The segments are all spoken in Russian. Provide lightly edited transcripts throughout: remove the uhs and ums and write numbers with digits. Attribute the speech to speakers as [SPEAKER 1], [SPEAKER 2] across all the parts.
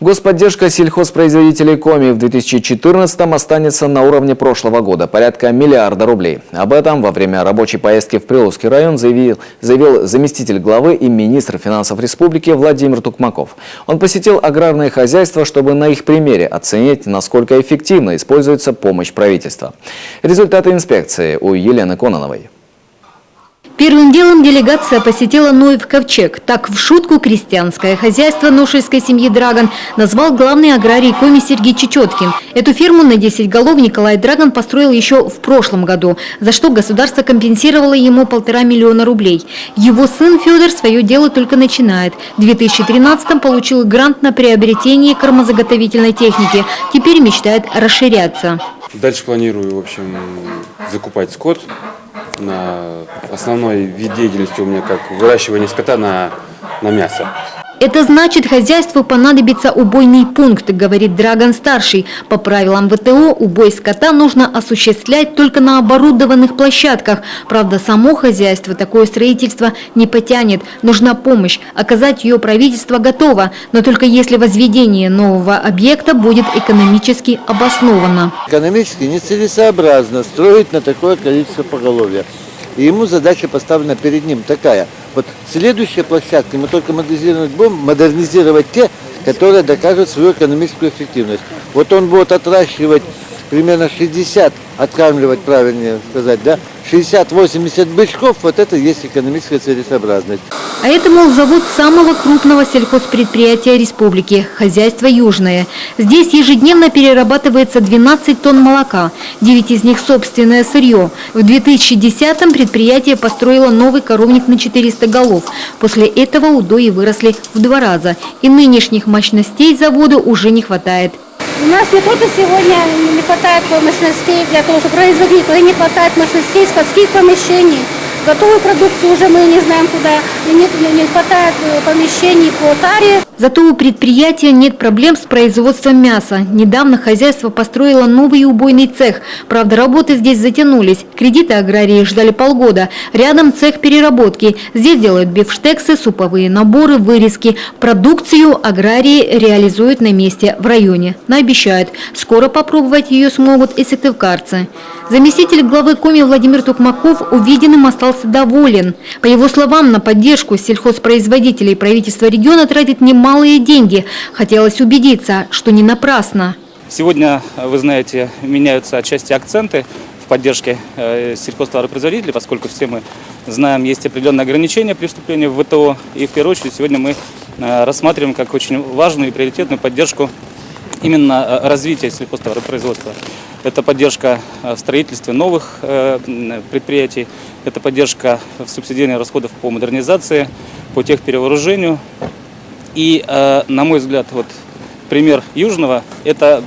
[SPEAKER 1] Господдержка сельхозпроизводителей Коми в 2014-м останется на уровне прошлого года – порядка миллиарда рублей. Об этом во время рабочей поездки в Прилуцкий район заявил заместитель главы и министр финансов республики Владимир Тукмаков. Он посетил аграрные хозяйства, чтобы на их примере оценить, насколько эффективно используется помощь правительства. Результаты инспекции у Елены Кононовой.
[SPEAKER 2] Первым делом делегация посетила Ноев ковчег. Так в шутку крестьянское хозяйство ношельской семьи Драган назвал главный аграрий Коми Сергей Чечеткин. Эту ферму на 10 голов Николай Драган построил еще в прошлом году, за что государство компенсировало ему 1,5 миллиона рублей. Его сын Федор свое дело только начинает. В 2013-м получил грант на приобретение кормозаготовительной техники. Теперь мечтает расширяться.
[SPEAKER 3] Дальше планирую, в общем, закупать скот. Основной вид деятельности у меня как выращивание скота на мясо.
[SPEAKER 2] Это значит, хозяйству понадобится убойный пункт, говорит Драган-старший. По правилам ВТО убой скота нужно осуществлять только на оборудованных площадках. Правда, само хозяйство такое строительство не потянет. Нужна помощь. Оказать ее правительство готово, но только если возведение нового объекта будет экономически обосновано.
[SPEAKER 4] Экономически нецелесообразно строить на такое количество поголовья. И ему задача поставлена перед ним такая. Вот следующая площадка мы только модернизировать те, которые докажут свою экономическую эффективность. Вот он будет отращивать примерно 60, откармливать, правильнее сказать, да, 60-80 бычков, вот это есть экономическая целесообразность.
[SPEAKER 2] А это, мол, завод самого крупного сельхозпредприятия республики – хозяйство «Южное». Здесь ежедневно перерабатывается 12 тонн молока, 9 из них – собственное сырье. В 2010-м предприятие построило новый коровник на 400 голов. После этого удои выросли в 2 раза. И нынешних мощностей заводу уже не хватает.
[SPEAKER 5] У нас не только сегодня не хватает мощностей для того, чтобы производить, но и не хватает мощностей складских помещений. Готовую продукцию уже мы не знаем куда, и не хватает помещений по таре.
[SPEAKER 2] Зато у предприятия нет проблем с производством мяса. Недавно хозяйство построило новый убойный цех. Правда, работы здесь затянулись. Кредиты аграрии ждали полгода. Рядом цех переработки. Здесь делают бифштексы, суповые наборы, вырезки. Продукцию аграрии реализуют на месте в районе. Но обещают, скоро попробовать ее смогут и сыктывкарцы. Заместитель главы Коми Владимир Тукмаков увиденным остался доволен. По его словам, на поддержку сельхозпроизводителей правительство региона тратит немалые деньги. Хотелось убедиться, что не напрасно.
[SPEAKER 6] Сегодня, вы знаете, меняются отчасти акценты в поддержке сельхозтоваропроизводителей, поскольку все мы знаем, есть определенные ограничения при вступлении в ВТО. И в первую очередь сегодня мы рассматриваем как очень важную и приоритетную поддержку именно развития сельхозтоваропроизводства. Это поддержка в строительстве новых предприятий, это поддержка в субсидировании расходов по модернизации, по техперевооружению. И, на мой взгляд, вот пример Южного – это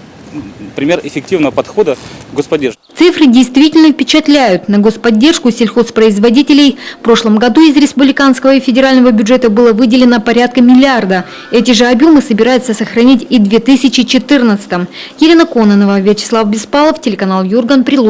[SPEAKER 6] пример эффективного подхода к господдержке.
[SPEAKER 2] Цифры действительно впечатляют. На господдержку сельхозпроизводителей в прошлом году из республиканского и федерального бюджета было выделено порядка миллиарда. Эти же объемы собираются сохранить и в 2014-м. Елена Кононова, Вячеслав Беспалов, телеканал Юрган, Прилуцкий.